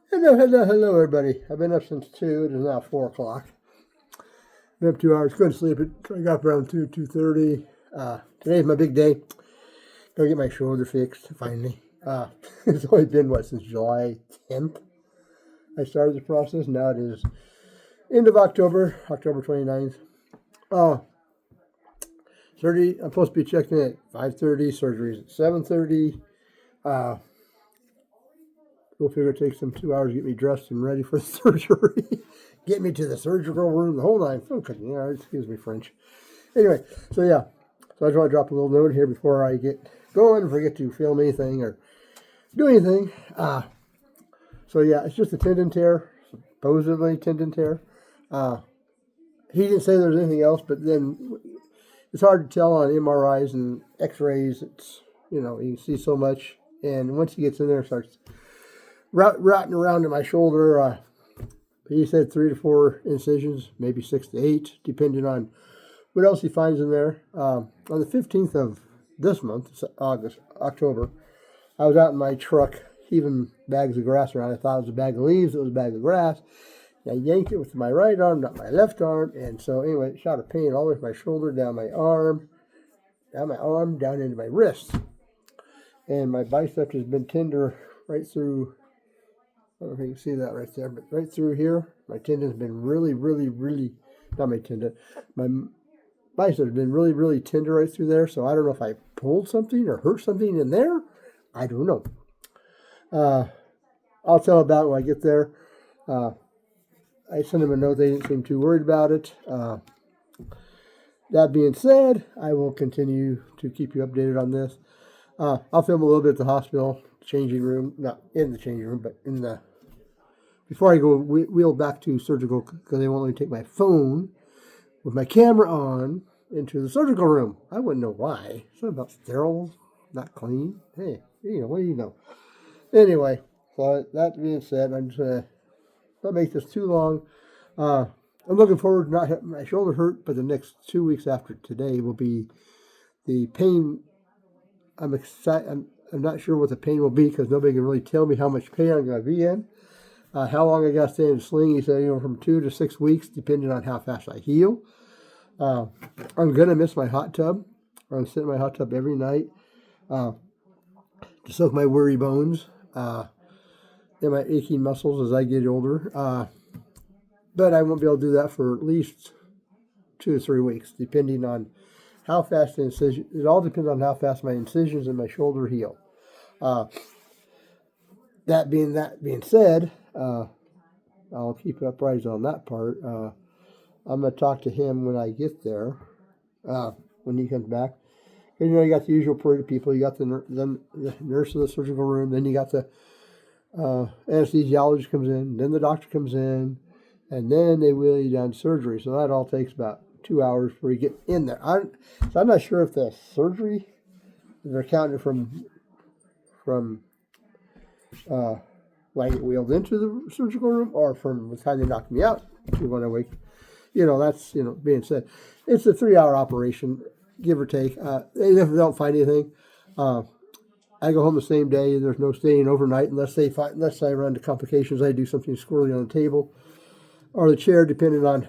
Hello, everybody. I've been up since 2. It is now 4 o'clock. Been up 2 hours. Couldn't sleep. I got up around 2:30. Today's my big day. Gotta get my shoulder fixed, finally. It's only been, since July 10th I started the process. Now it is end of October 29th. Surgery, I'm supposed to be checking at 5:30. Surgery's at 7:30. We'll figure it takes them 2 hours to get me dressed and ready for the surgery. Get me to the surgical room, the whole nine. Okay, excuse me, French. Anyway, so I just want to drop a little note here before I get going and forget to film anything or do anything. It's just a tendon tear, supposedly tendon tear. He didn't say there was anything else, but then it's hard to tell on MRIs and X-rays. It's, you can see so much, and once he gets in there, it starts rotting around in my shoulder. He said 3 to 4 incisions, maybe 6 to 8, depending on what else he finds in there. On the 15th of this month, October, I was out in my truck heaving bags of grass around. I thought it was a bag of leaves. It was a bag of grass. I yanked it with my right arm, not my left arm. And so anyway, it shot a pain all the way from my shoulder, down my arm, down into my wrist. And my bicep has been tender right through. I don't know if you can see that right there, but right through here, my tendon's been really, not my tendon, my bicep has been really, really tender right through there. So I don't know if I pulled something or hurt something in there. I don't know. I'll tell about it when I get there. I sent them a note. They didn't seem too worried about it. That being said, I will continue to keep you updated on this. I'll film a little bit at the hospital changing room, not in the changing room, but in the, before I go wheel back to surgical, because they won't let me take my phone with my camera on into the surgical room. I wouldn't know why. Something about sterile, not clean. Hey, what do you know? Anyway, so that being said, I'm just going to not make this too long. I'm looking forward to not having my shoulder hurt, but the next 2 weeks after today will be the pain. I'm excited. I'm not sure what the pain will be because nobody can really tell me how much pain I'm going to be in. How long I got to stay in a sling, he said, from 2 to 6 weeks, depending on how fast I heal. I'm going to miss my hot tub. I'm going to sit in my hot tub every night to soak my weary bones and my aching muscles as I get older. But I won't be able to do that for at least 2 to 3 weeks, depending on how fast the incision. It all depends on how fast my incisions in my shoulder heal. That being said, I'll keep uprise on that part. I'm going to talk to him when I get there, when he comes back. And, you got the usual parade of people. You got the nurse in the surgical room. Then you got the anesthesiologist comes in. Then the doctor comes in. And then they wheel you down to surgery. So that all takes about 2 hours before you get in there. So I'm not sure if the surgery, they're counting from when I get wheeled into the surgical room or from the time they knock me out to when I wake. That's, being said. It's a 3-hour operation, give or take. If they don't find anything, I go home the same day. There's no staying overnight unless I run into complications. I do something squirrely on the table or the chair, depending on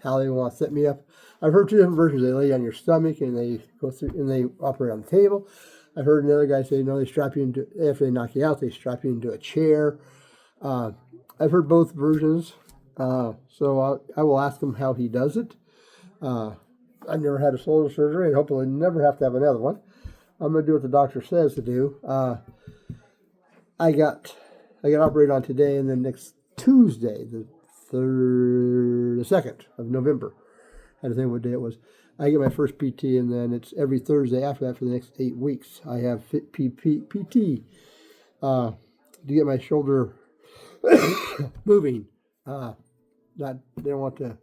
how they want to set me up. I've heard 2 different versions. They lay you on your stomach and they go through and they operate on the table. I've heard another guy say, no, they strap you into, after they knock you out, they strap you into a chair. I've heard both versions. So I will ask him how he does it. I've never had a shoulder surgery and hopefully never have to have another one. I'm going to do what the doctor says to do. I got operated on today, and then next Tuesday, the 2nd of November, I had to think what day it was. I get my first PT, and then it's every Thursday after that for the next 8 weeks. I have PT to get my shoulder moving. They don't want to.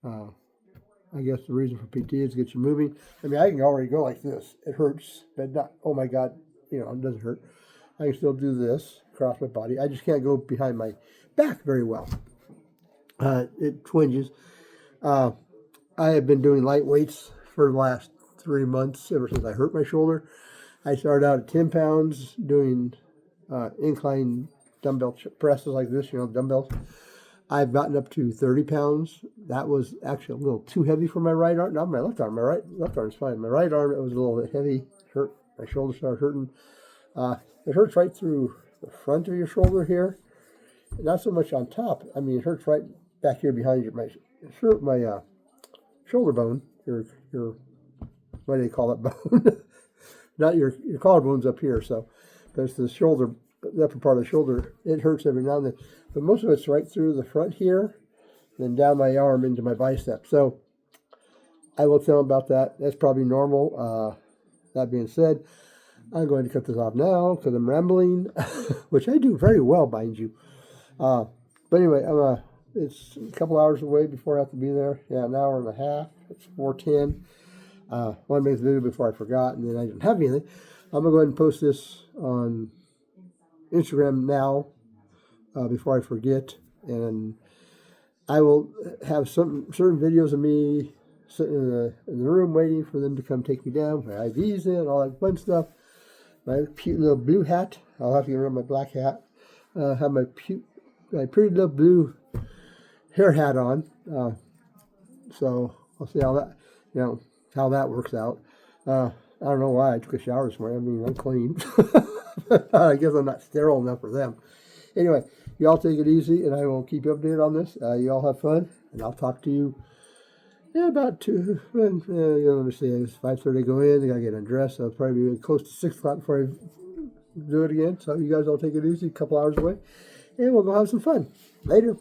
I guess the reason for PT is to get you moving. I mean, I can already go like this. It hurts, but not. Oh my God, it doesn't hurt. I can still do this across my body. I just can't go behind my back very well. It twinges. I have been doing light weights for the last 3 months, ever since I hurt my shoulder. I started out at 10 pounds doing incline dumbbell presses like this, dumbbells. I've gotten up to 30 pounds. That was actually a little too heavy for my right arm. Not my left arm. My left arm's fine. My right arm, it was a little bit heavy. Hurt. My shoulder started hurting. It hurts right through the front of your shoulder here. Not so much on top. I mean, it hurts right back here behind my shoulder bone. Your what do they call that bone? Not your collarbone's up here. So, but it's the shoulder, the upper part of the shoulder. It hurts every now and then. But most of it's right through the front here, then down my arm into my bicep. So I will tell them about that. That's probably normal. That being said, I'm going to cut this off now because I'm rambling, which I do very well, mind you. But anyway, it's a couple hours away before I have to be there. Yeah, an hour and a half. It's 4:10. I want to make the video before I forgot, and then I didn't have anything. I'm going to go ahead and post this on Instagram now. Before I forget, and I will have some certain videos of me sitting in the room waiting for them to come take me down, my IVs in, all that fun stuff. My cute little blue hat. I'll have to get rid of my black hat. Have my pretty little blue hair hat on. So I'll see how that, how that works out. I don't know why I took a shower this morning. I mean, I'm clean. I guess I'm not sterile enough for them. Anyway, y'all take it easy, and I will keep you updated on this. Y'all have fun, and I'll talk to you about 2. Let me see, it's 5:30 go in. I got to get undressed, so it'll probably be close to 6 o'clock before I do it again. So you guys all take it easy, a couple hours away, and we'll go have some fun. Later.